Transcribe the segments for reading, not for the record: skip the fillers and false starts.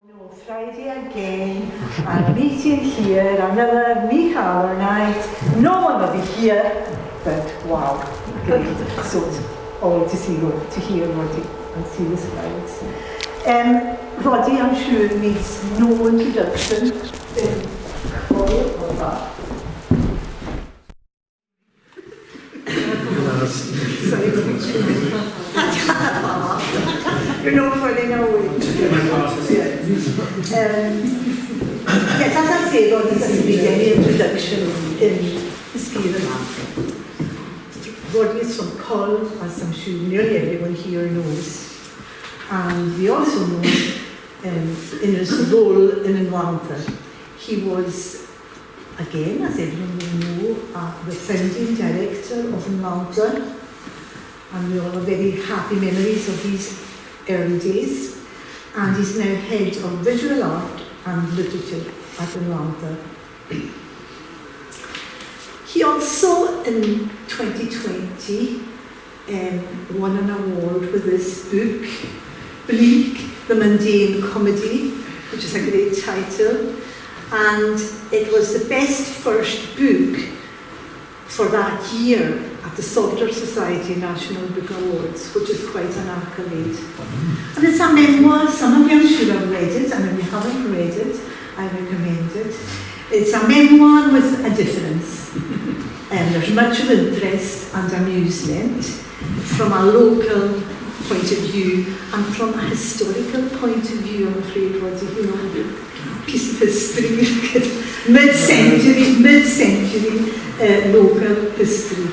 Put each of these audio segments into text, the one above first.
No, Friday again, I'm meeting here, another Michael night. No one will be here, but wow, great. So it's all to see, to hear Roddy and see the slides. Roddy, I'm sure, needs no introduction. You're not falling away. Yes, as I say, Roddy doesn't need any introduction in the scale of Roddy is from Hull, as I'm sure nearly everyone here knows. And we also know in his role in Atlanta, he was, again, as everyone will know, the founding director of Atlanta. And we all have very happy memories of these early days. And he's now head of visual art and literature at Atlanta. He also, in 2020, won an award with his book, Bleak, the Mundane Comedy, which is a great title. And it was the best first book for that year at the Salter Society National Book Awards, which is quite an accolade. And it's a memoir. Some of you I'm sure have read it, and if you haven't read it, I recommend it. It's a memoir with a difference. There's much of interest and amusement from a local point of view and from a historical point of view, I'm afraid, Roddy, you know, a piece of history, mid-century local history.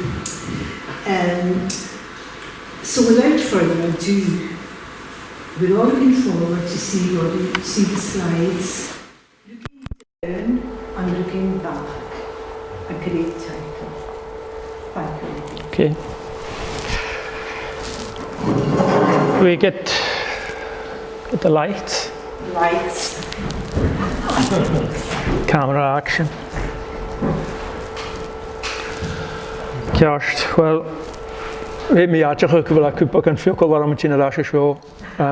So without further ado, we're all looking forward to see the slides. Looking down and looking back. A great title. Thank you. Okay. We get the lights. Lights. Camera action. Ceart, well, I'm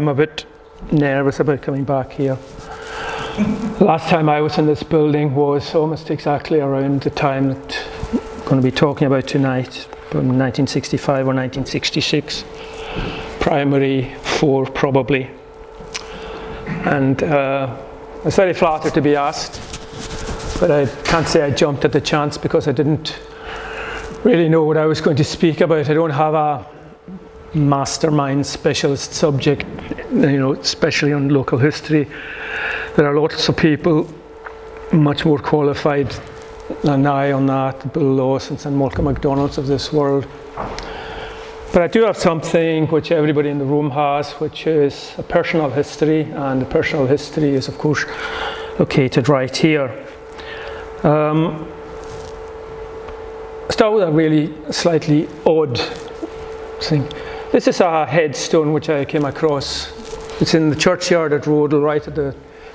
a bit nervous about coming back here. Last time I was in this building was almost exactly around the time that I'm going to be talking about tonight, from 1965 or 1966. Primary 4 probably. And I was very flattered to be asked, but I can't say I jumped at the chance because I didn't really know what I was going to speak about. I don't have a mastermind specialist subject, you know, especially on local history. There are lots of people much more qualified than I on that, Bill Lawsons and Malcolm MacDonalds of this world. But I do have something which everybody in the room has, which is a personal history, and the personal history is, of course, located right here. Start with a really slightly odd thing. This is a headstone which I came across. It's in the churchyard at Rodel, right at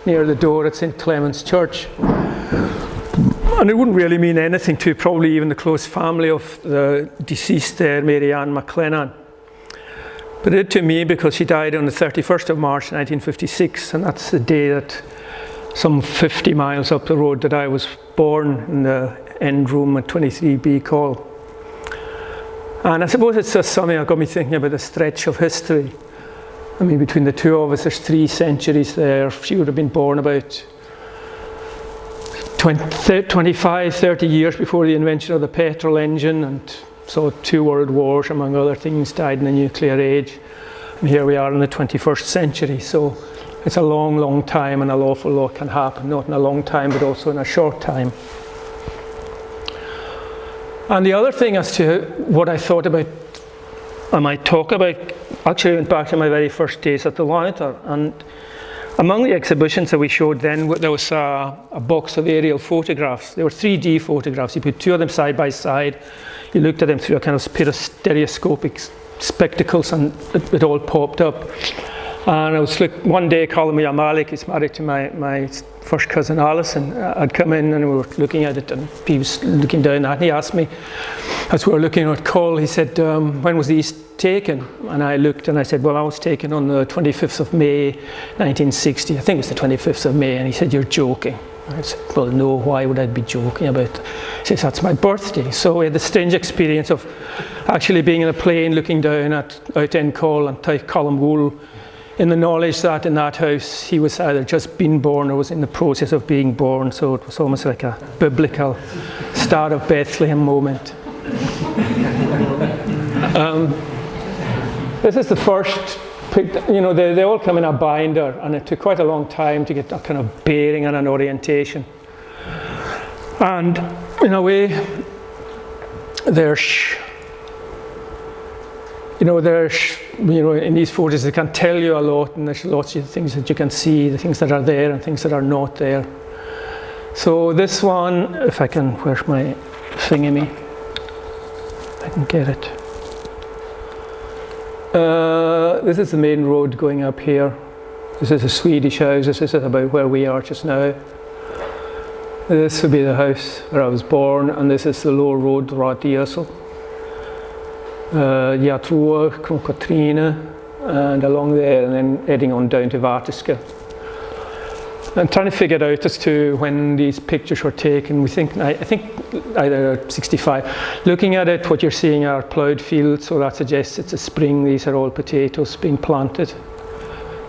near the door at St. Clement's Church. And it wouldn't really mean anything to probably even the close family of the deceased there, Mary Ann McLennan. But it did to me because she died on the 31st of March 1956, and that's the day that some 50 miles up the road that I was born, in the end room at 23B Call. And I suppose it's just something that got me thinking about the stretch of history. I mean, between the two of us, there's 3 centuries there. She would have been born about 25, 30 years before the invention of the petrol engine, and saw 2 world wars, among other things, died in the nuclear age. And here we are in the 21st century. So it's a long, long time, and an awful lot can happen, not in a long time, but also in a short time. And the other thing as to what I thought about, I might talk about, actually went back to my very first days at the Monitor. And among the exhibitions that we showed then, there was a box of aerial photographs. There were 3D photographs. You put 2 of them side by side. You looked at them through a kind of pair of stereoscopic spectacles, and it all popped up. And I was one day, Colin Malik is married to my first cousin Alison. I'd come in and we were looking at it, and he was looking down at it. And he asked me, as we were looking at Cole, he said, when was the East taken. And I looked and I said, well, I was taken on the 25th of May, 1960. I think it was the 25th of May. And he said, you're joking. I said, well, no, why would I be joking about it? He says, that's my birthday. So we had the strange experience of actually being in a plane, looking down at Out End Call and Tyke Column Wool, in the knowledge that in that house he was either just been born or was in the process of being born. So it was almost like a biblical Star of Bethlehem moment. This is the first picture. You know, they all come in a binder, and it took quite a long time to get a kind of bearing and an orientation. And in a way, in these photos, they can tell you a lot, and there's lots of things that you can see, the things that are there and things that are not there. So this one, if I can, where's my thingy-me? I can get it. This is the main road going up here. This is a Swedish house. This is about where we are just now. This would be the house where I was born, and this is the lower road, Roddy Murray. Yatrua, Katrina, and along there, and then heading on down to Vartiska. I'm trying to figure it out as to when these pictures were taken. I think either 65. Looking at it, what you're seeing are ploughed fields, so that suggests it's a spring. These are all potatoes being planted,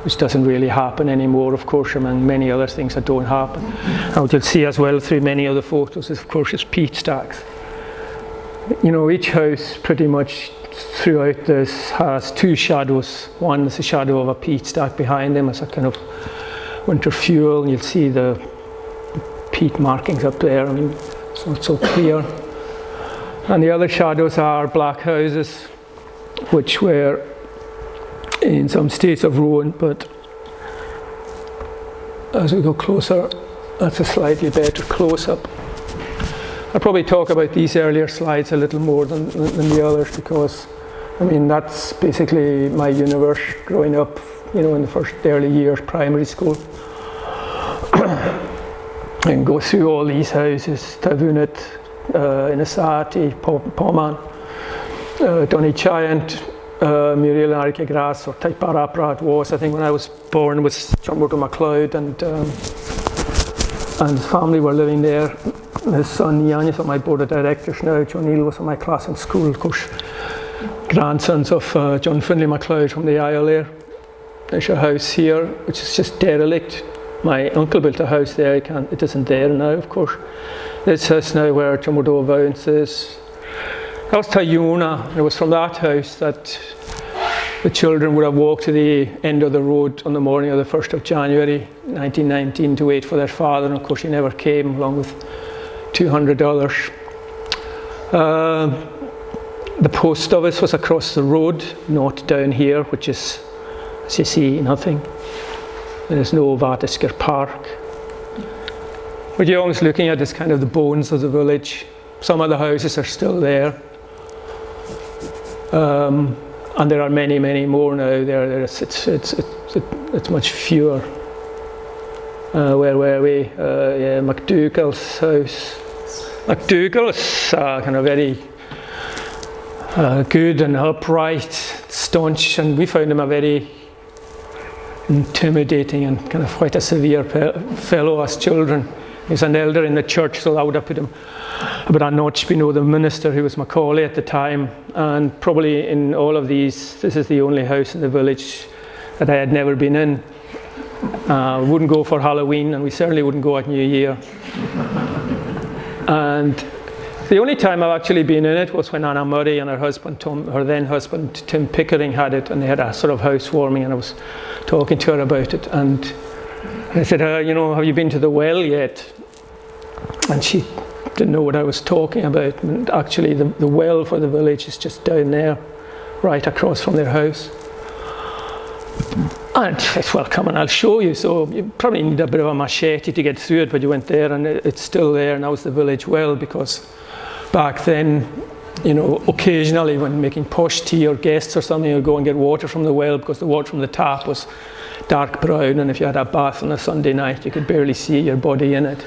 which doesn't really happen anymore, of course, among many other things that don't happen. And what you'll see as well through many other photos is, of course, is peat stacks. You know, each house pretty much throughout this has two shadows. One is the shadow of a peat stack behind them as a kind of winter fuel, and you'll see the peat markings up there. I mean, it's not so clear. And the other shadows are black houses, which were in some states of ruin, but as we go closer, that's a slightly better close-up. I'll probably talk about these earlier slides a little more than the others, because I mean, that's basically my universe growing up, you know, in the first early years, primary school. And go through all these houses, Tavunit, Inasati, Poman, Donichayant, Muriel Archaeology, or Taiparapra it was. I think when I was born was John Morton MacLeod, and his family were living there. His son Ian is on my board of directors now. John Neal was in my class in school, of course. Grandsons of John Finlay MacLeod from the Isle there. There's a house here, which is just derelict. My uncle built a house there. It isn't there now, of course. This house now where John Morton Vowens is. That was Tayuna, and it was from that house that the children would have walked to the end of the road on the morning of the 1st of January 1919 to wait for their father, and of course he never came, along with $200. The post office was across the road, not down here, which is, as you see, nothing. There's no Vartisker Park. What you're always looking at is kind of the bones of the village. Some of the houses are still there. And there are many, many more now. It's much fewer. Where were we? McDougall's house. McDougall is kind of very good and upright, staunch, and we found him a very intimidating and kind of quite a severe fellow as children. He was an elder in the church, so I would have put him about a notch below the minister, who was Macaulay at the time. And probably in all of these, this is the only house in the village that I had never been in. We wouldn't go for Halloween, and we certainly wouldn't go at New Year. And the only time I've actually been in it was when Anna Murray and her husband, her then husband, Tim Pickering, had it, and they had a sort of housewarming, and I was talking to her about it. And I said, you know, have you been to the well yet? And she didn't know what I was talking about. And actually, the well for the village is just down there, right across from their house. And it's well, come on, I'll show you. So you probably need a bit of a machete to get through it, but you went there, and it's still there. And that was the village well, because back then, you know, occasionally when making posh tea or guests or something, you'd go and get water from the well, because the water from the tap was dark brown, and if you had a bath on a Sunday night, you could barely see your body in it.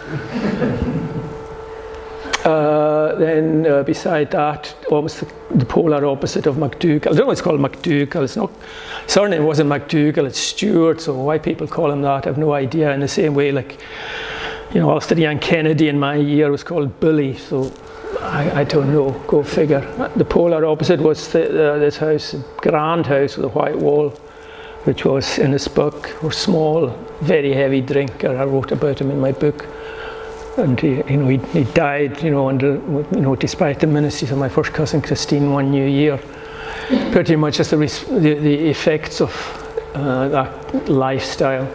then beside that, almost the polar opposite of MacDougall. I don't know why it's called MacDougall. It's not, surname wasn't MacDougall, it's Stewart, so why people call him that, I have no idea. In the same way, like, you know, Ulster Young Kennedy in my year was called Billy, so I don't know, go figure. The polar opposite was this house, a grand house with a white wall, which was in this book, or small, very heavy drinker. I wrote about him in my book. And he died, despite the ministries of my first cousin Christine one New Year, pretty much as the effects of that lifestyle.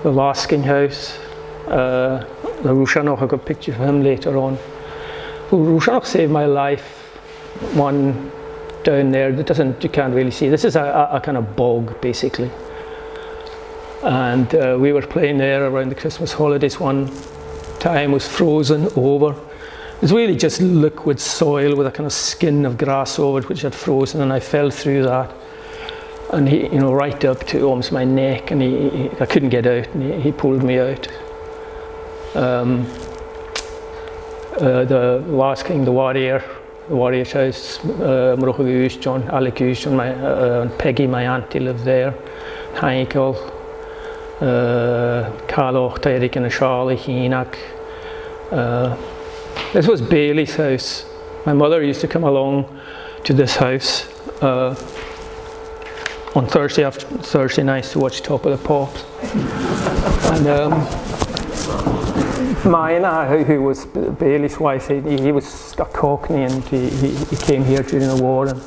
The Lasking House, the Rushanok, I got pictures of him later on. Rushanok saved my life. One down there that you can't really see. This is a kind of bog, basically. And we were playing there around the Christmas holidays one time, was frozen over. It was really just liquid soil with a kind of skin of grass over it, which had frozen, and I fell through that. And he, right up to almost my neck, and I couldn't get out, and he pulled me out. The last king, the warrior's house, Mrochagush, John Alikush, and Peggy, my auntie, lived there. Heikel, Carloch, Tyrick, and Charlie, Heenak. This was Bailey's house. My mother used to come along to this house on Thursday nights to watch Top of the Pops. And Maina, who was Bailey's wife, he was a Cockney, and he came here during the war and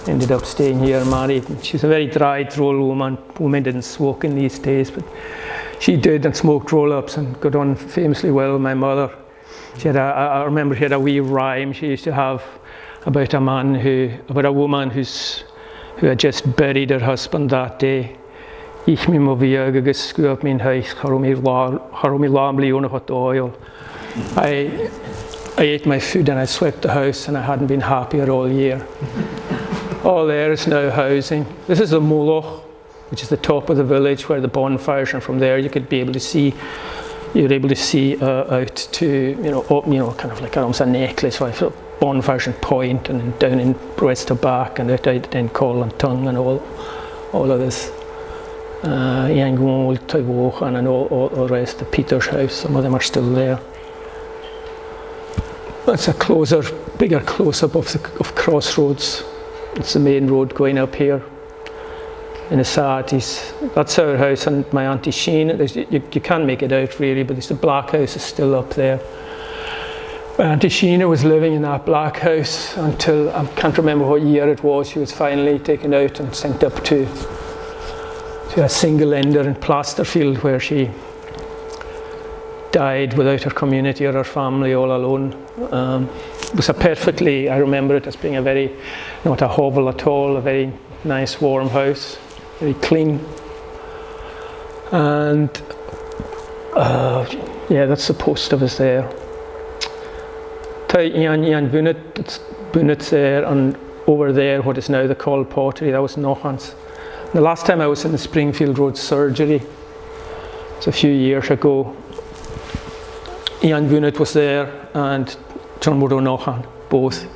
ended up staying here, married. She was a very dry, droll woman. Women didn't smoke in these days, but she did, and smoked roll-ups and got on famously well with my mother. I remember she had a wee rhyme she used to have about a woman who had just buried her husband that day. Ich mi mo viag agus scuab min huis harumi lamli unach oil. I ate my food and I swept the house, and I hadn't been happier all year. All there is now housing. This is the Moloch, which is the top of the village where the bonfires, and from there you could be able to see. You're able to see out to kind of like almost a necklace. So I felt bonfires and Point, and then down in West of Back, and out in Col and Tongue, and all of this. Yangon, Taiwohan, and all the rest. The Peter's house, some of them are still there. That's a bigger close-up of Crossroads. It's the main road going up here in the Sarties. That's our house, and my Auntie Sheen. You can't make it out really, but the black house is still up there. My Auntie Sheena was living in that black house until, I can't remember what year it was, she was finally taken out and sent up to a single ender in Plasterfield, where she died without her community or her family, all alone. It was I remember it as being a very, not a hovel at all, a very nice warm house, very clean. And that's the post of us there. Ian Bunnet's there, and over there, what is now the Coll Pottery, that was Nochan's. The last time I was in the Springfield Road surgery, it's a few years ago, Ian Bunnet was there and John Murdo Nochan, both.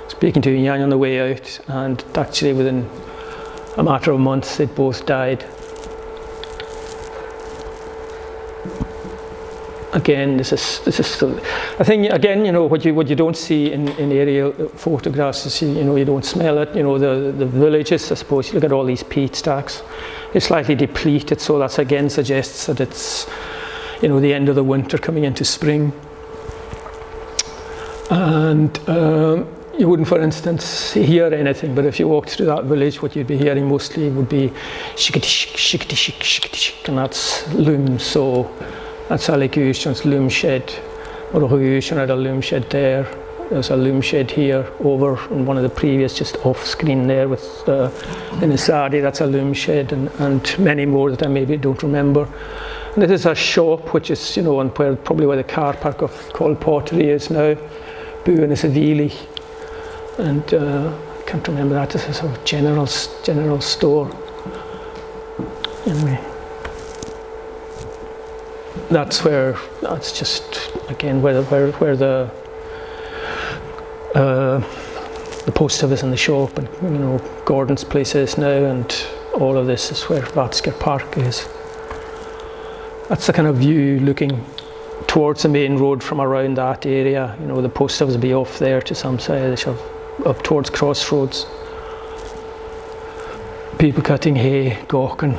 Speaking to Ian on the way out, and actually within a matter of months they'd both died. Again, this is still, I think, again, what you don't see in aerial photographs is, you don't smell it. The villages, I suppose, you look at all these peat stacks, they're slightly depleted, so that again suggests that it's, the end of the winter coming into spring. And you wouldn't, for instance, hear anything, but if you walked through that village, what you'd be hearing mostly would be shickety shick, shickety shick, shickety shick, and that's looms. So that's Alikush's loom shed. Morochagush had a loom shed there. There's a loom shed here over in one of the previous, just off screen there with in the Sadi, that's a loom shed, and many more that I maybe don't remember. And this is a shop which is, and probably where the car park of Coll Pottery is now, Buin is a Vili. And I can't remember that, this is a general store. Anyway. That's just again where the the post office and the shop, and Gordon's place is now, and all of this is where Vatsker Park is. That's the kind of view looking towards the main road from around that area. The post office will be off there to some side, up towards Crossroads. People cutting hay, gawking.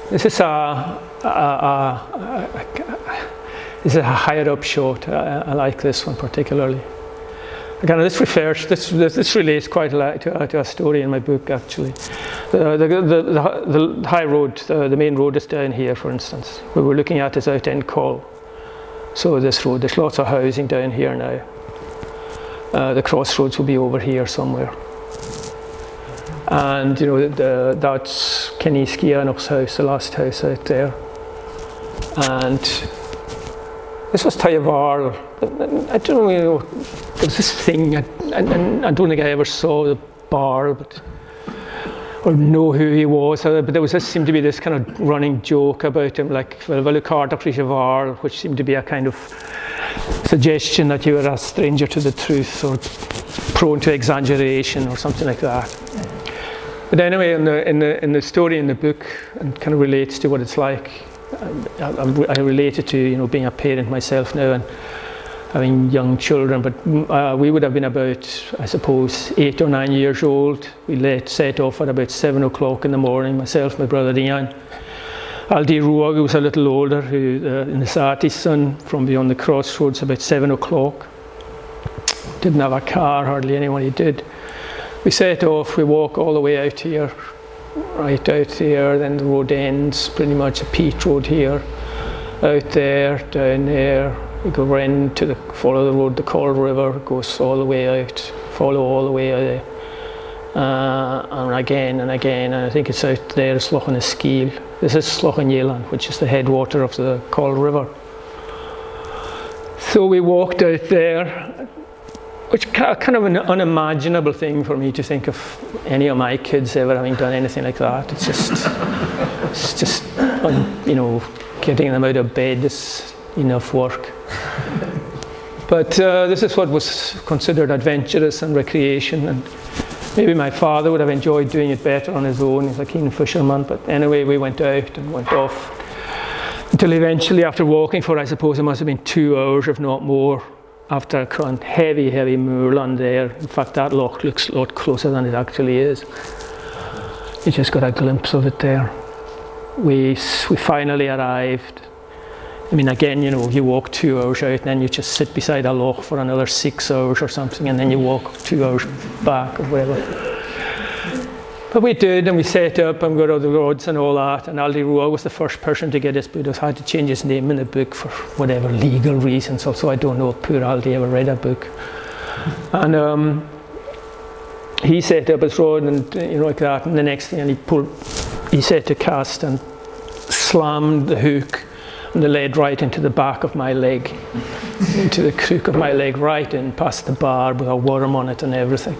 This is a higher up shot. I like this one particularly. Again, this relates quite a lot to a story in my book, actually. The high road, the main road is down here, for instance. What we're looking at is out End Call. So this road, there's lots of housing down here now. The crossroads will be over here somewhere. And that's Kenny Skiano's house, the last house out there. And this was Tayavar. I don't know, there was this thing, I don't think I ever saw the bar, or know who he was, but there seemed to be this kind of running joke about him, like Javar, which seemed to be a kind of suggestion that you were a stranger to the truth, or prone to exaggeration, or something like that. But anyway, in the story in the book, and kind of relates to what it's like. I related to being a parent myself now and having young children, but we would have been about, I suppose, 8 or 9 years old. We set off at about 7 o'clock in the morning, myself, my brother Ian. Aldi Ruag, who was a little older, who Nisati's son, from beyond the crossroads, about 7 o'clock. Didn't have a car, hardly anyone who did. We set off, we walk all the way out here, right out there, then the road ends, pretty much a peat road here, out there, down there. We go round to follow the road, the Col River, goes all the way out, follow all the way out there. And again, and I think it's out there, Slochan Eskeel. This is Slochan Yelan, which is the headwater of the Col River. So we walked out there, which kind of an unimaginable thing for me to think of any of my kids ever having done anything like that. It's just getting them out of bed is enough work. But this is what was considered adventurous and recreation, and maybe my father would have enjoyed doing it better on his own. He's a keen fisherman, but anyway, we went out and went off until eventually, after walking for, I suppose it must have been 2 hours, if not more, after a heavy moorland there. In fact, that loch looks a lot closer than it actually is. You just got a glimpse of it there. We finally arrived. I mean, again, you walk 2 hours out and then you just sit beside a loch for another 6 hours or something, and then you walk 2 hours back or whatever. But we did, and we set up and got all the roads and all that, and Aldi Ruag was the first person to get his Buddha. Had to change his name in the book for whatever legal reasons. Also, I don't know if poor Aldi ever read a book. And he set up his rod and like that, and the next thing, and he set to cast and slammed the hook and the lead right into the back of my leg, into the crook of my leg, right in past the bar with a worm on it and everything.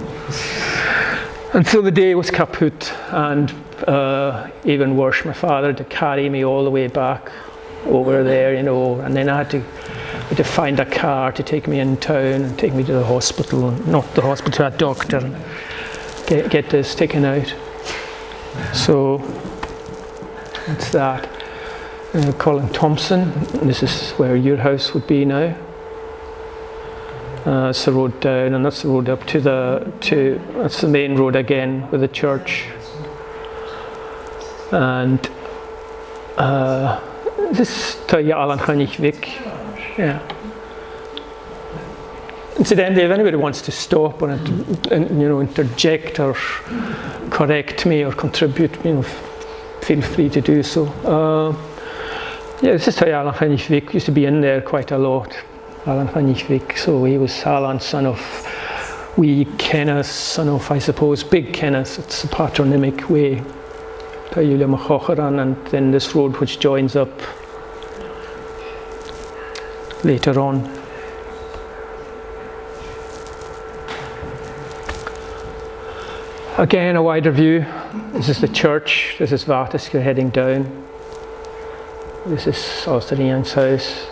And so the day was kaput, and even worse, my father had to carry me all the way back over there, and then I had to find a car to take me in town and take me to the hospital, not the hospital, a doctor, and get this taken out. So that's that. Colin Thompson, this is where your house would be now. That's the road down, and that's the road up that's the main road again with the church. And this is Alan Hannichvik. Yeah. Incidentally, if anybody wants to stop and interject or correct me or contribute, feel free to do so. This is Alan Hannichvik used to be in there quite a lot. Alan Hannichvik, so he was Alan's son of wee Kenneth, son of, I suppose, Big Kenneth. It's a patronymic way. And then this road which joins up later on. Again, a wider view. This is the church. This is Vatiska heading down. This is Australian's house.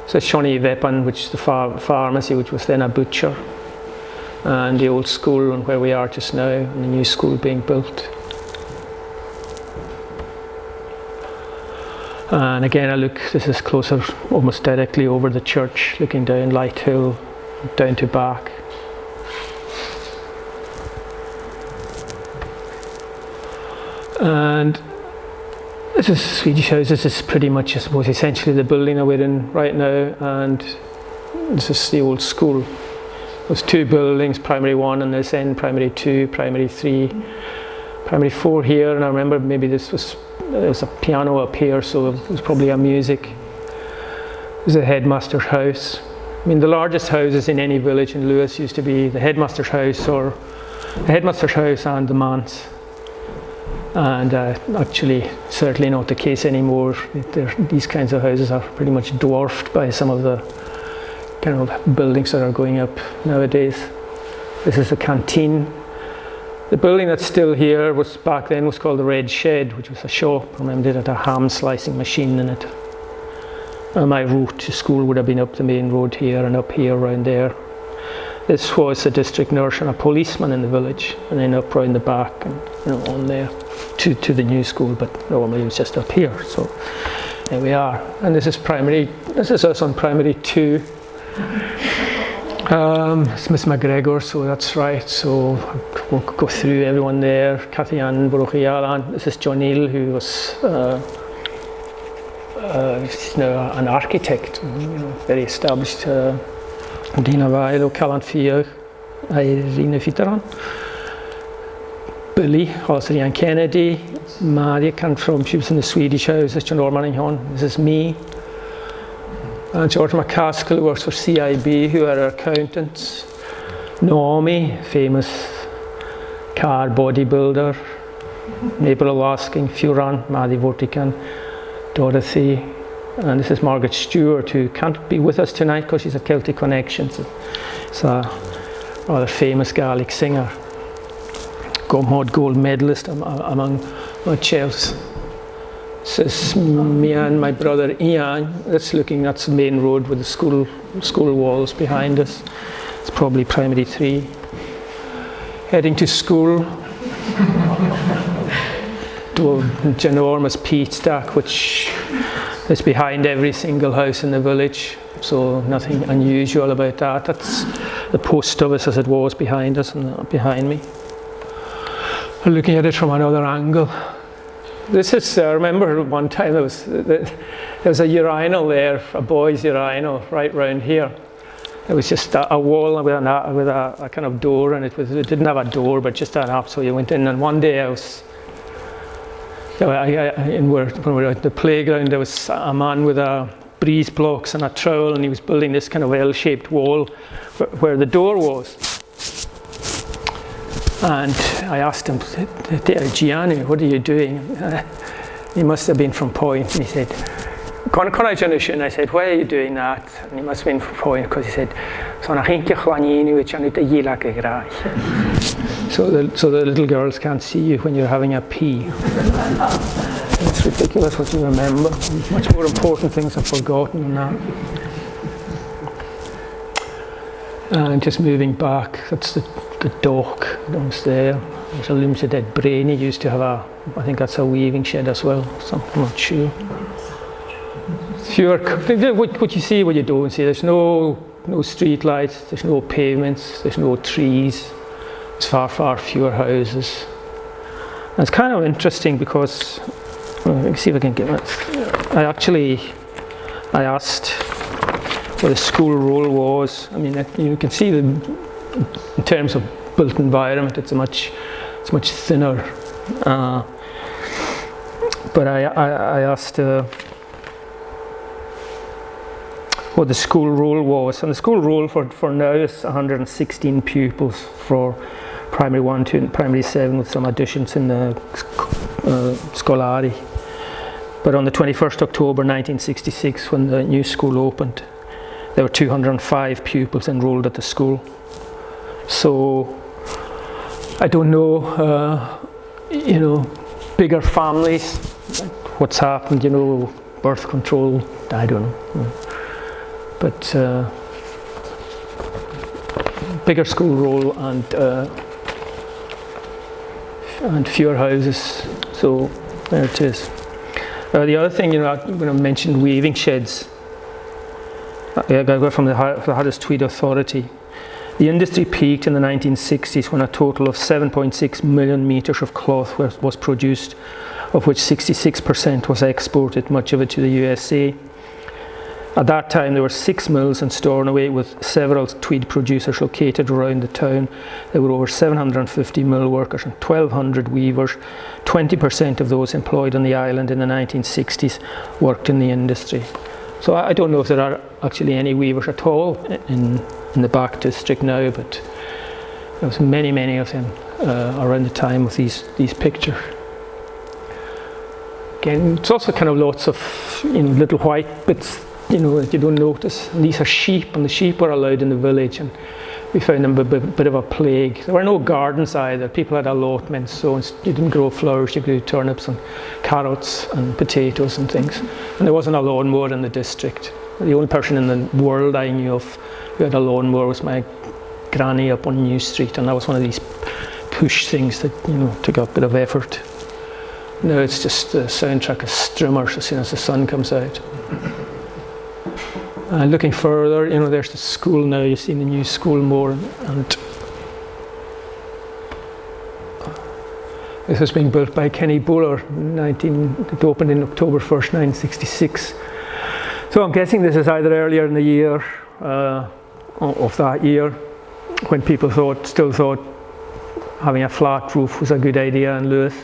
So Shonny Vepan, which is the pharmacy, which was then a butcher, and the old school and where we are just now, and the new school being built. And again, this is closer, almost directly over the church, looking down Light Hill, down to Back. And this is Swedish House. This is pretty much, I suppose, essentially the building that we're in right now, and this is the old school. There's two buildings, primary 1 and this end, primary 2, primary 3, primary 4 here, and I remember maybe there was a piano up here, so it was probably a music. There's a headmaster's house. I mean, the largest houses in any village in Lewis used to be the headmaster's house and the manse. And actually, certainly not the case anymore. These kinds of houses are pretty much dwarfed by some of the kind of buildings that are going up nowadays. This is the canteen. The building that's still here back then was called the Red Shed, which was a shop. I remember it had a ham slicing machine in it. And my route to school would have been up the main road here and up here around there. This was a district nurse and a policeman in the village, and then up round the back and on there to the new school, but normally it was just up here. So there we are. And this is us on primary 2. It's Miss McGregor, so that's right. So I won't go through everyone there. Cathy Ann Borchialan. This is John Neal, who was he's now an architect, very established. Dina Vailo, Callan Fiach, Irina Fitaran. Billy, Osrian Kennedy, Maria she was in the Swedish House, this is John Ormanninghon, this is me. And George McCaskill, who works for CIB, who are our accountants. Naomi, famous car bodybuilder. Mabel Olasking, Furan, Maddie Vortikan, Dorothy. And this is Margaret Stewart, who can't be with us tonight because she's a Celtic connection. So it's a rather famous Gaelic singer. Gomhod gold medalist among my chels. This is me and my brother Ian. That's the main road with the school walls behind us. It's probably primary 3. Heading to school. To a ginormous peat stack, which is behind every single house in the village. So nothing unusual about that. That's the post office as it was behind us and behind me. Looking at it from another angle. This is, I remember one time there was a urinal there, a boys' urinal right round here. It was just a wall with a kind of door, and it didn't have a door, but just an up, so you went in. And one day when we were at the playground, there was a man with a breeze blocks and a trowel, and he was building this kind of L-shaped wall where the door was. And I asked him, Gianni, what are you doing? He must have been from Point, and he said, and I said, why are you doing that? And he must have been from Point, because he said, so the little girls can't see you when you're having a pee. It's ridiculous what you remember. Much more important things are forgotten than that. And just moving back, that's the dock downstairs there. There's a limited dead brain. He used to have I think that's a weaving shed as well. I'm not sure. What you see, what you don't see. There's no street lights, there's no pavements, there's no trees. There's far fewer houses. And it's kind of interesting because, let me see if I can get it. I asked what the school role was. I mean, you can see in terms of built environment, it's much thinner. But I asked what the school role was, and the school role for now is 116 pupils for primary 1 to primary 7, with some additions in the Scolari. But on the 21st October 1966, when the new school opened, there were 205 pupils enrolled at the school. So I don't know, bigger families, what's happened, birth control, I don't know. but bigger school roll and fewer houses. So there it is. The other thing, I'm going to mention weaving sheds. I got from the Haddis Tweed Authority. The industry peaked in the 1960s when a total of 7.6 million metres of cloth was produced, of which 66% was exported, much of it to the USA. At that time there were 6 mills in Stornoway with several tweed producers located around the town. There were over 750 mill workers and 1,200 weavers. 20% of those employed on the island in the 1960s worked in the industry. So I don't know if there are actually any weavers at all in the back district now, but there was many of them around the time of these pictures. Again, it's also kind of lots of little white bits that you don't notice. And these are sheep, and the sheep were allowed in the village, and we found them a bit of a plague. There were no gardens either. People had allotments, so you didn't grow flowers, you grew turnips and carrots and potatoes and things. And there wasn't a lawnmower in the district. The only person in the world I knew of who had a lawnmower was my granny up on New Street, and that was one of these push things that took a bit of effort. Now it's just the soundtrack of Strimmers as soon as the sun comes out. And looking further, there's the school now. You see the new school more, and this was being built by Kenny Buller. It opened in October 1st, 1966. So I'm guessing this is either earlier in the year of that year, when people still thought having a flat roof was a good idea in Lewis.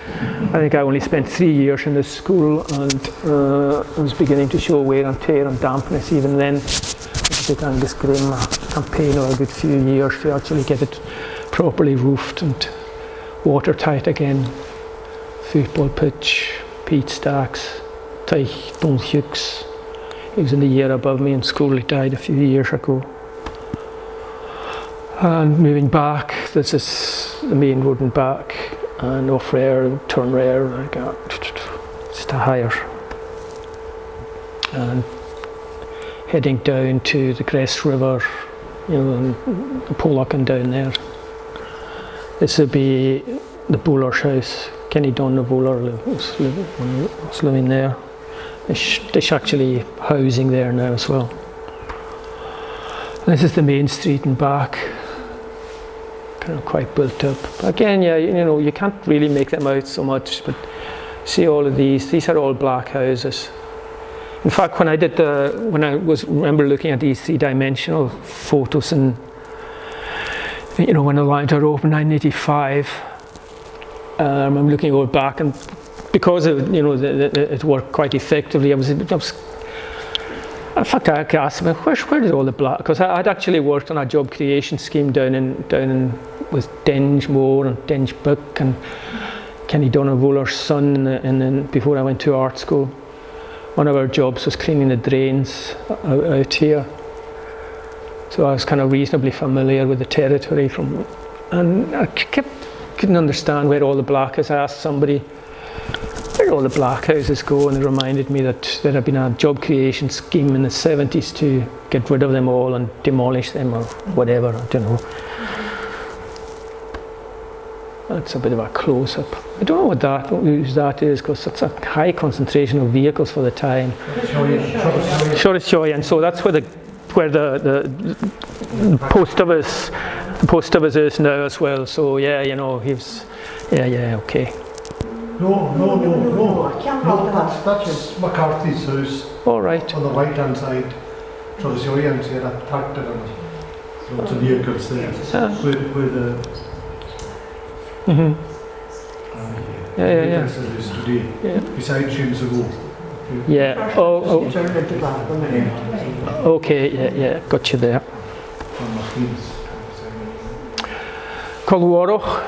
I think I only spent 3 years in this school, and it was beginning to show wear and tear and dampness even then. It took Angus Grimm a campaign of a good few years to actually get it properly roofed and watertight again. Football pitch, peat stacks, tight hooks. He was in the year above me in school. He died a few years ago. And moving back, this is the main road and back. And off rear, turn rear, like just a higher. And heading down to the Gress River, and the Pollock and down there. This would be the Buller's house. Kenny Donna Buller was living there. There's actually housing there now as well. This is the main street and back. Kind of quite built up. Again, you can't really make them out so much, but see all of these are all black houses. In fact, when I remember looking at these 3-dimensional photos, and when the lines are open, 1985, I'm looking over back, and because it worked quite effectively, in fact, I asked me, where did all the black? Because I'd actually worked on a job creation scheme down in with Denge Moore and Denge Buck and Kenny Donavuller's son, and then before I went to art school, one of our jobs was cleaning the drains out here. So I was kind of reasonably familiar with the territory and I couldn't understand where all the black is. I asked somebody, where did all the black houses go? And it reminded me that there had been a job creation scheme in the 70s to get rid of them all and demolish them or whatever, I don't know. That's a bit of a close-up. I don't know what that is, because it's a high concentration of vehicles for the time. Shoreshoy, so that's where the post office is now as well. So he's okay. No. That's McCarthy's house. All right. On the right-hand side, Shoreshoy, and see that tractor and lots of vehicles there. With the. Mm-hmm. Yeah. Today, beside James Ago. Yeah. Oh. Okay. Yeah. Got you there. Colwarroch.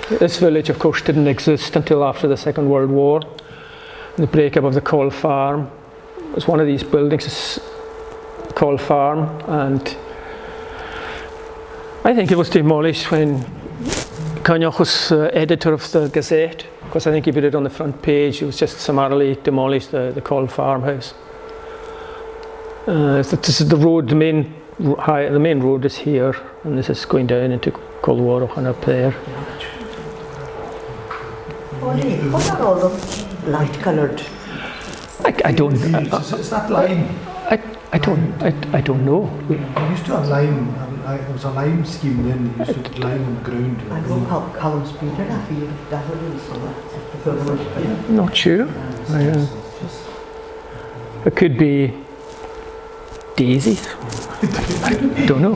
This village, of course, didn't exist until after the Second World War. The breakup of the Coll Farm. It was one of these buildings, Coll Farm, and I think it was demolished when Cagnoch was editor of the Gazette, because I think he put it on the front page. It was just summarily demolished, the Coll farmhouse. This is the road. The main road is here, and this is going down into Colwarach and up there. What are all the light-coloured? I don't. Is that lime? I don't know. We used to have lime. There was a lime scheme then. They used to put lime on the ground. I know how cows beat it. I feel that would be so. I'm not sure. It could be daisies. I don't know.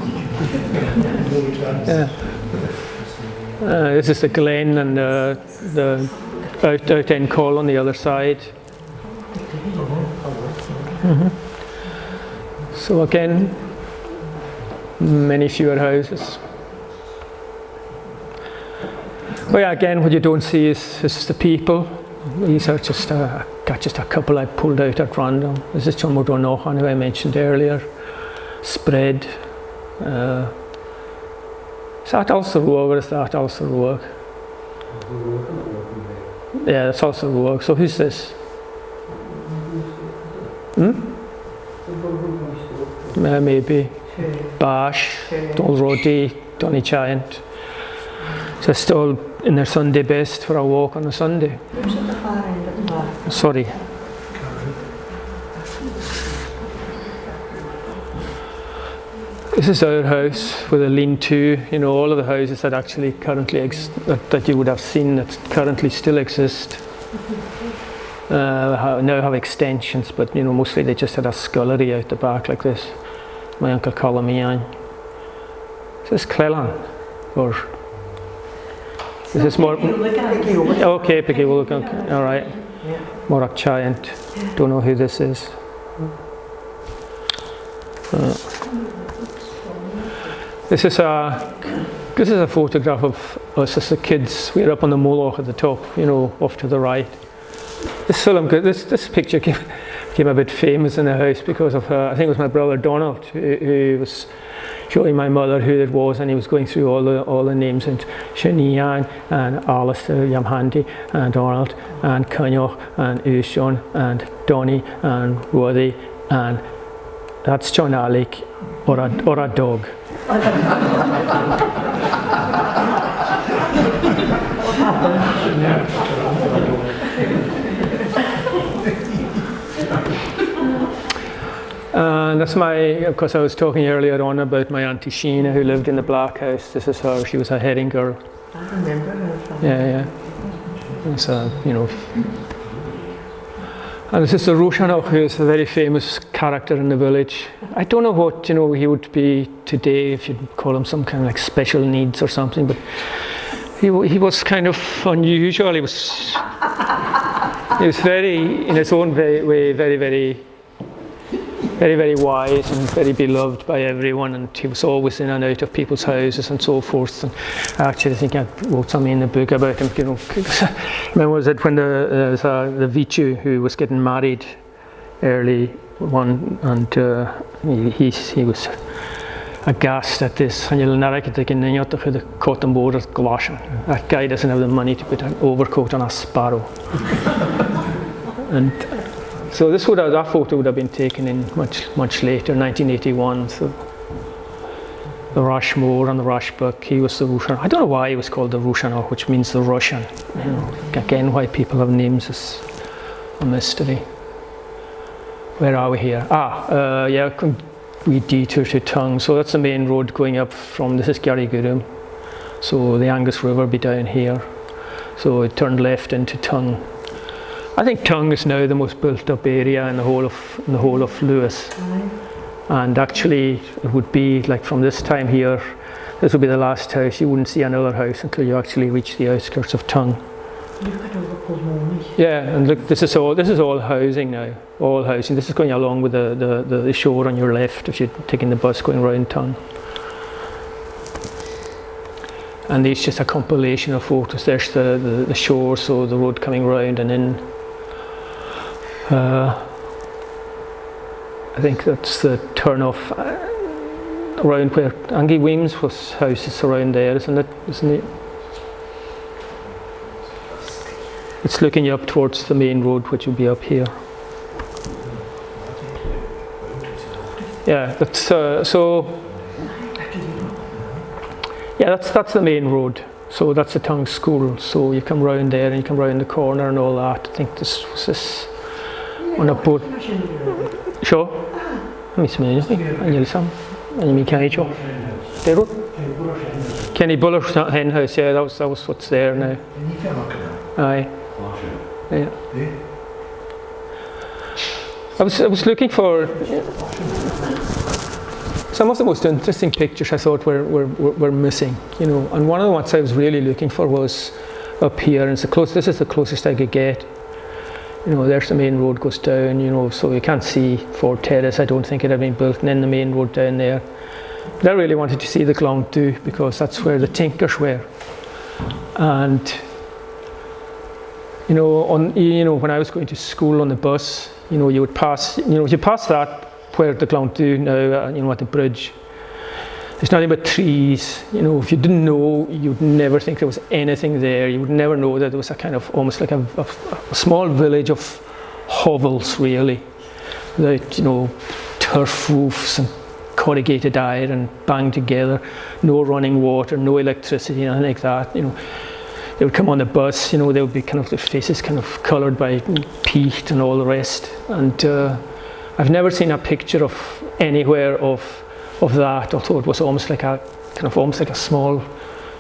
This is the glen and the out end call on the other side. So again, many fewer houses. Well, yeah, again, what you don't see is the people. These are just a couple I pulled out at random. This is John O'Donoghue, who I mentioned earlier. Spread. Is that also Roag or is that also Roag? Yeah, that's also Roag. So who's this? Maybe. Bash, Old Roddy, Donny Giant. Just all in their Sunday best for a walk on a Sunday. Who's at the far end of the bar? Sorry. This is our house with a lean-to. You know, all of the houses that actually currently that you would have seen that currently still exist. Now have extensions, but you know, mostly they just had a scullery out the back like this. My uncle called me on. Is this Cleland or is this more? Okay, Picky Woollock. Okay. All right. Morag Giant. Don't know who this is. This is a photograph of us as the kids. We're up on the Moloch at the top, you know, off to the right. This picture became a bit famous in the house because of I think it was my brother Donald who was showing my mother who it was, and he was going through all the names, and Shanian and Alistair Yamhandi and Donald and Cunyoch and Ushon and Donny and Roddy, and that's John Alec or a dog. And that's because I was talking earlier on about my Auntie Sheena who lived in the Black House. This is her. She was a herring girl. I remember her. Yeah. So, you know. And this is the Roshanach, who is a very famous character in the village. I don't know what, you know, he would be today if you'd call him some kind of like special needs or something, but he was kind of unusual. He was very, in his own way, very wise and very beloved by everyone, and he was always in and out of people's houses and so forth. And I actually think I wrote something in the book about him. You know, remember was it when the Vichu who was getting married early on, and he was aghast at this. And you'll never get the cotton board of Galatian. That guy doesn't have the money to put an overcoat on a sparrow. And so that photo would have been taken in much later, 1981. So the Rushmore and the Rushbuck, he was the Russian. I don't know why he was called the Roshanach, which means the Russian. You know, again, why people have names is a mystery. Where are we here? We detour to Tongue. So that's the main road going up from, this is Garrigurum. So the Angus River be down here. So it turned left into Tongue. I think Tongue is now the most built-up area in the whole of Lewis. And actually, it would be like from this time here, this would be the last house. You wouldn't see another house until you actually reach the outskirts of Tongue. Yeah, and look, this is all housing now. All housing. This is going along with the shore on your left if you're taking the bus going round Tongue. And it's just a compilation of photos. There's the shore, so the road coming round and in. I think that's the turn off around where Angie Weems was houses around there, isn't it? It's looking up towards the main road, which will be up here. Yeah, that's so. Yeah, that's the main road. So that's the town school. So you come round there and you come round the corner and all that. I think this was this on a boat. Sure. Mi smejo, anjel sam. Ani mi kenny cho. Dero. Kenny Buller's hen house. Yeah, that was what's there now. Aye. Yeah. I was looking for some of the most interesting pictures I thought were missing, you know, and one of the ones I was really looking for was up here, and this is the closest I could get. You know, there's the main road goes down, you know, so you can't see Fort Terrace. I don't think it had been built, and then the main road down there. But I really wanted to see the Glantu because that's where the tinkers were, and you know, when I was going to school on the bus, you know, you pass that where the Glantu now, you know, at the bridge. There's nothing but trees. You know, if you didn't know, you'd never think there was anything there. You would never know that there was a kind of almost like a small village of hovels, really, without, you know, turf roofs and corrugated iron banged together, no running water, no electricity, nothing like that. You know, they would come on the bus. You know, they would be kind of their faces kind of coloured by peat and all the rest. And I've never seen a picture of anywhere of that, although it was almost like a small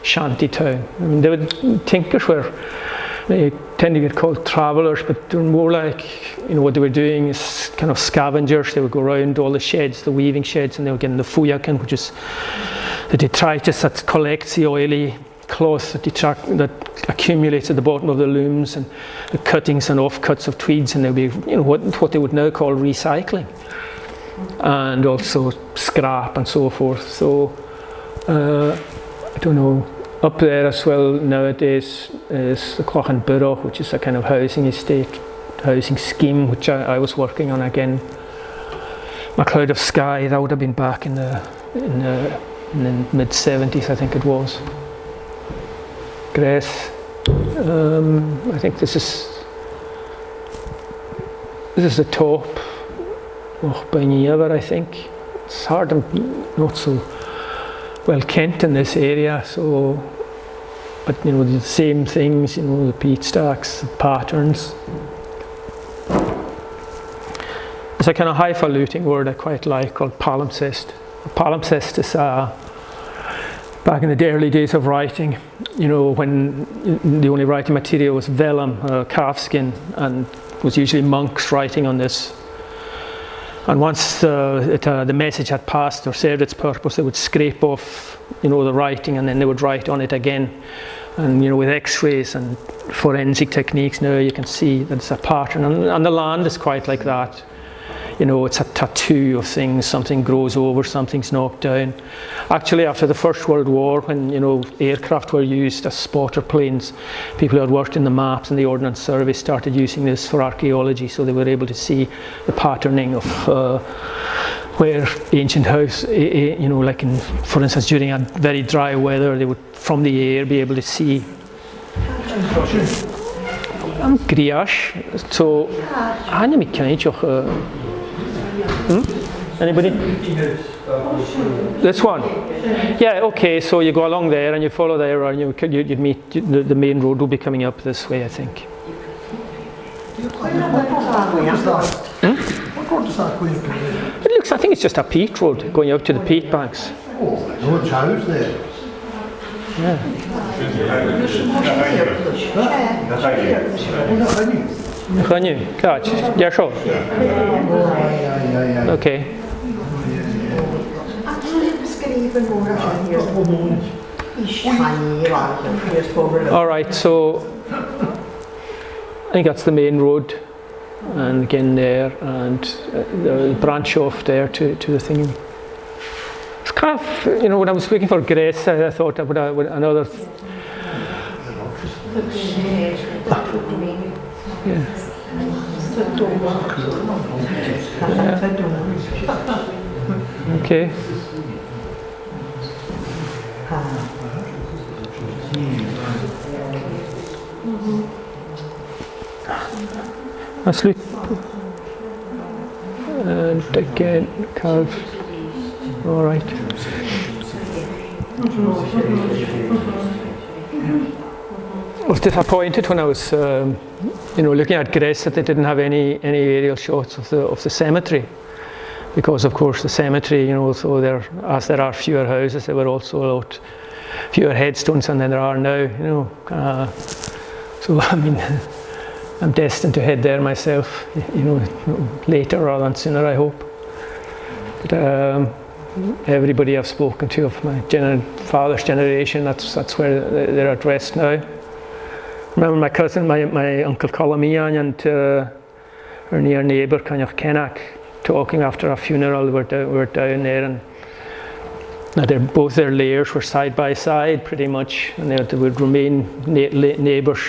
shanty town. I mean, tinkers they tend to get called travellers, but they're more like, you know, what they were doing is kind of scavengers. They would go around all the sheds, the weaving sheds, and they would get in the fuyakin, which is the detritus that collects the oily cloth that accumulates at the bottom of the looms, and the cuttings and offcuts of tweeds, and there'll be, you know, what they would now call recycling, and also scrap and so forth. So I don't know, up there as well nowadays is the Clochan Borough, which is a kind of housing scheme which I was working on again. MacLeod of Skye, that would have been back in the mid-70s, I think it was. Grace, I think this is the top of Bainiaver, I think. It's hard and not so well kent in this area, so, but you know, the same things, you know, the peat stacks, the patterns. There's a kind of highfalutin word I quite like called palimpsest. A palimpsest is back in the early days of writing, you know, when the only writing material was vellum, calfskin, and it was usually monks writing on this. And once the message had passed or served its purpose, they would scrape off, you know, the writing, and then they would write on it again. And you know, with X-rays and forensic techniques now, you can see that it's a pattern, and the land is quite like that. You know, it's a tattoo of things. Something grows over, something's knocked down. Actually, after the First World War, when, you know, aircraft were used as spotter planes, people who had worked in the maps and the Ordnance Survey started using this for archaeology, so they were able to see the patterning of where ancient house, you know, like in, for instance, during a very dry weather, they would, from the air, be able to see. I'm Griash, so I don't Anybody? This one? Yeah, okay, so you go along there and you follow there, and you'd meet, the main road will be coming up this way, I think. What road is that going to? It looks, I think it's just a peat road going out to the peat banks. Oh, no, it's house there. Yeah. Catch. Yeah, sure. Okay. All right, so I think that's the main road, and again there, and the branch off there to the thing. It's kind of, you know, when I was looking for Grace, I thought I would another. Yeah. Okay. Let's look. And again, carve. All right. I was disappointed when I was, looking at Gress that they didn't have any aerial shots of the cemetery, because of course the cemetery, so as there are fewer houses, there were also a lot fewer headstones than there are now. So I mean, I'm destined to head there myself, later rather than sooner, I hope. But everybody I've spoken to of my father's generation, that's where they're at rest now. I remember my cousin, my uncle Colamian and her near neighbour Kanyach Kenak talking after a funeral. We were down there, and both their layers were side by side pretty much, and they would remain neighbours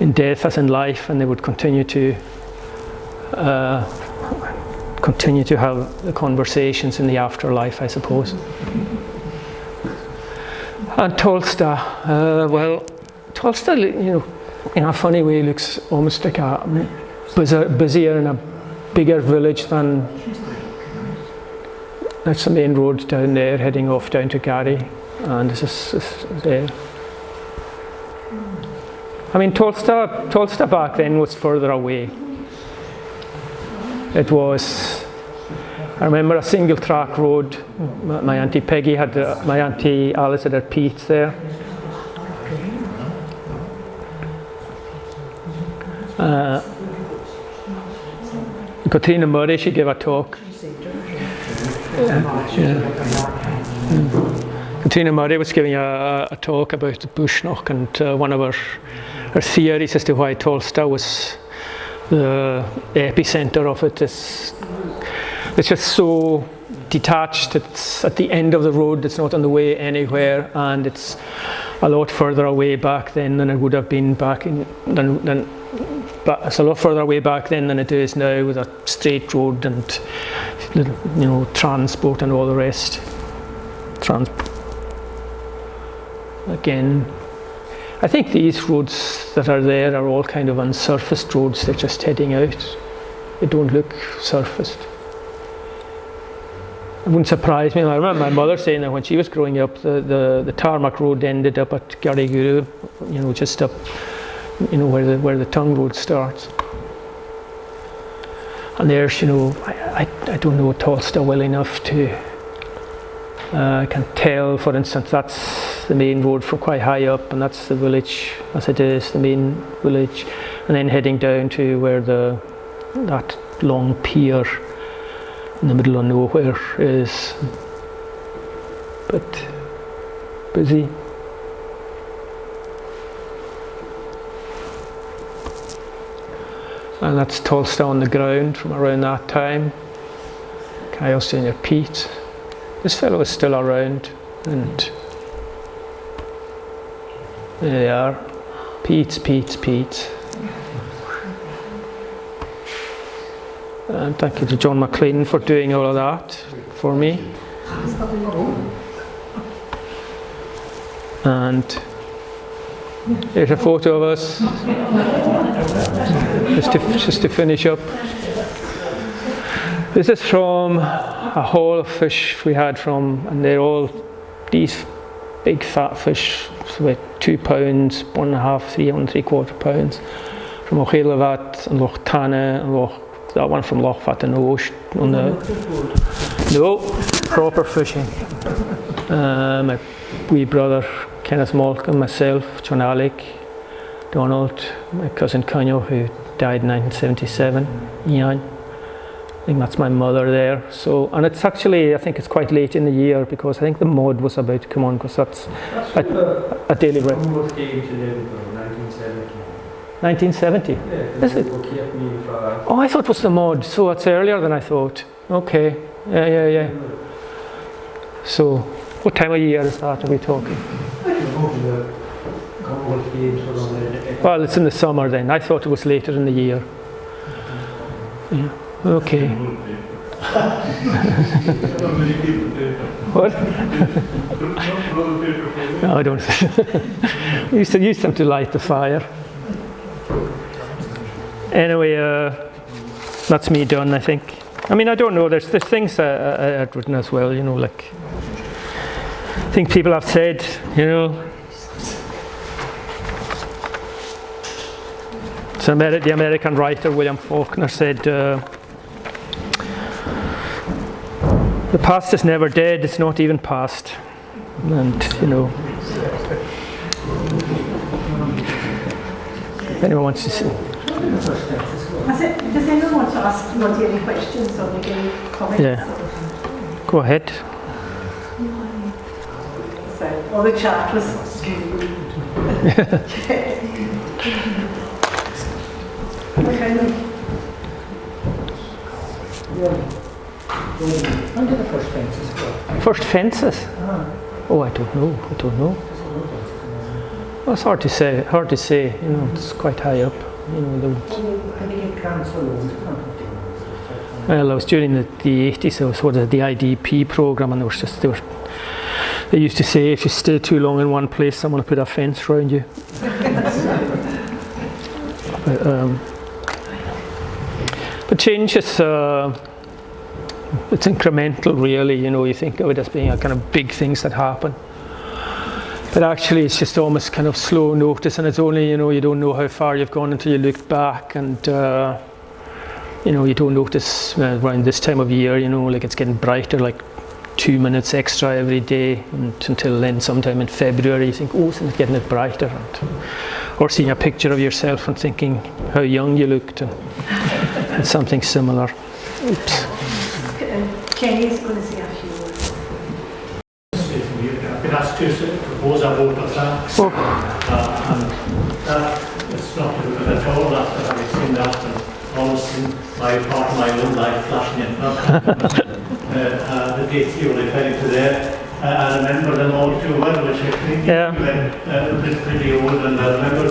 in death as in life, and they would continue to have the conversations in the afterlife, I suppose. And Tolsta, Tolsta, in a funny way, looks almost like a busier and a bigger village than. That's the main road down there, heading off down to Gary, and this is there. I mean, Tolsta back then was further away. It was. I remember a single track road. My auntie Peggy had, my auntie Alice had her Pete there. Katrina Murray, she gave a talk. Katrina Murray was giving a talk about the Bushnach, and one of her theories as to why Tolsta was the epicenter of it is it's just so detached. It's at the end of the road. It's not on the way anywhere, and it's a lot further away back then than it would have been back in. But it's a lot further away back then than it is now, with a straight road and transport and all the rest. Again, I think these roads that are there are all kind of unsurfaced roads. They're just heading out. They don't look surfaced. It wouldn't surprise me. I remember my mother saying that when she was growing up, the tarmac road ended up at Garriguru, just up, where the tongue road starts. And there's, I don't know Tolsta well enough to. I can tell, for instance, that's the main road from quite high up, and that's the village as it is, the main village, and then heading down to where that long pier in the middle of nowhere is. But busy. And that's Tolsta on the ground from around that time. Kyle Senior Pete. This fellow is still around, and there they are. Pete. And thank you to John McLean for doing all of that for me. And here's a photo of us, just to finish up. This is from a haul of fish we had and they're all these big fat fish, so about 2 pounds, 1.5, 3 and 3/4 pounds, from O'Helavat and Loch Tana and that one from Loch Fatanosh on proper fishing. My wee brother Kenneth Malcolm, myself, John Alec, Donald, my cousin Conyo, who died in 1977, Ian. I think that's my mother there. So, and it's actually, I think it's quite late in the year, because I think the mud was about to come on, because that's a daily rate. 1970. Yeah, is it? Oh, I thought it was the mud, so it's earlier than I thought. Okay, yeah. So, what time of year is that, are we talking? Well, it's in the summer then. I thought it was later in the year. Yeah. Okay. What? No, I don't. We used to use them to light the fire. Anyway, that's me done, I think. I mean, I don't know. There's things I'd written as well. You know, like I think people have said, you know. So the American writer William Faulkner said, "The past is never dead. It's not even past." And you know, if anyone wants to see. Does anyone want to ask Roddy any questions or make any comments? Yeah. Go ahead. So, all the chat was. When did the first fences go? First fences? Oh, I don't know. Well, it's hard to say. You know, it's quite high up. You know, Did they get cancelled? well, I was during the 80s. I was sort of the IDP program, and they used to say if you stay too long in one place, someone will put a fence around you. But change is it's incremental, really. You know, you think of it as being a kind of big things that happen. But actually, it's just almost kind of slow notice, and it's only, you know, you don't know how far you've gone until you look back, and you know, you don't notice around this time of year, you know, like it's getting brighter, like 2 minutes extra every day, and until then, sometime in February, you think, oh, it's getting it brighter, or seeing a picture of yourself and thinking how young you looked, and something similar. Oops. Kenny's going to say a few words. I've been asked to propose a vote of thanks, and it's not difficult at all after having seen that and almost seen my part of my own life flashing in front of the dates you were referring to there. I remember them all too well, which I think were pretty old, and I remember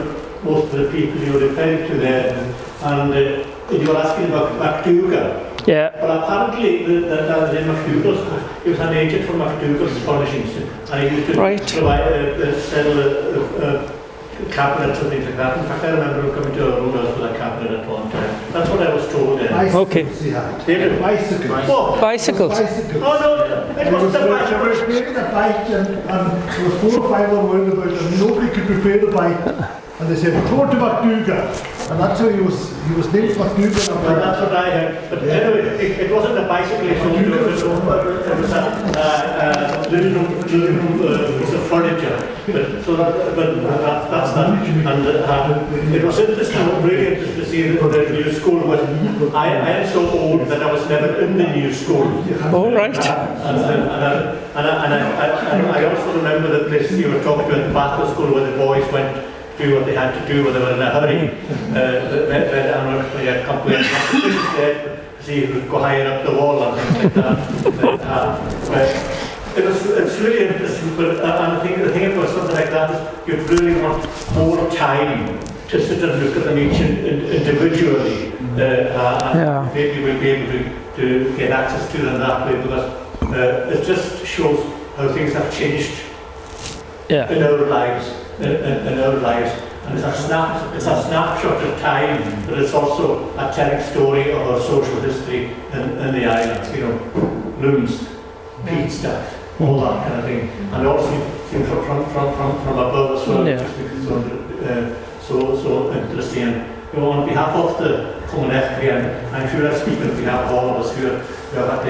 most of the people you were referring to there, and you were asking about MacDougall. Yeah. But apparently, the name MacDougall, he was an agent for MacDougall's furnishings, and he used to provide, sell cabinets and things like that. In fact, I remember him coming to our own house with a cabinet at one time. That's what I was told then. Okay. Bicycles. Oh, bicycles. Oh no, it wasn't a bike. They were repairing a bike, and there was 4 or 5 on round about, and nobody could repair the bike. And they said, "Report to MacDougall," and that's how he was named MacDougall. Well, that's what I heard. But anyway, it wasn't a bicycle. It was a little piece of furniture. That's that. And it was interesting, really interesting to see that the new school was. I am so old that I was never in the new school. Oh, right. And I also remember the place you were talking about, the Bathurst School, where the boys went do what they had to do when they were in a hurry. Competitions there, see who could go higher up the wall and things like that. It's really interesting, but I think the thing about something like that is you really want more time to sit and look at them each individually. And maybe we'll be able to get access to them that way, because it just shows how things have changed in our lives. And it's a snapshot of time, but it's also a telling story of our social history in the islands, you know, looms, peat stuff, all that kind of thing, and also things from above as well, which is so interesting. And you know, on behalf of the community, and I'm sure I speak on behalf of all of us who have had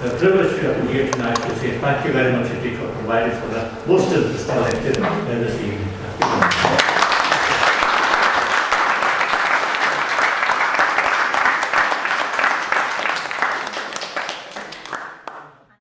the privilege to have been here tonight, to say thank you very much indeed for providing for that most of the this evening.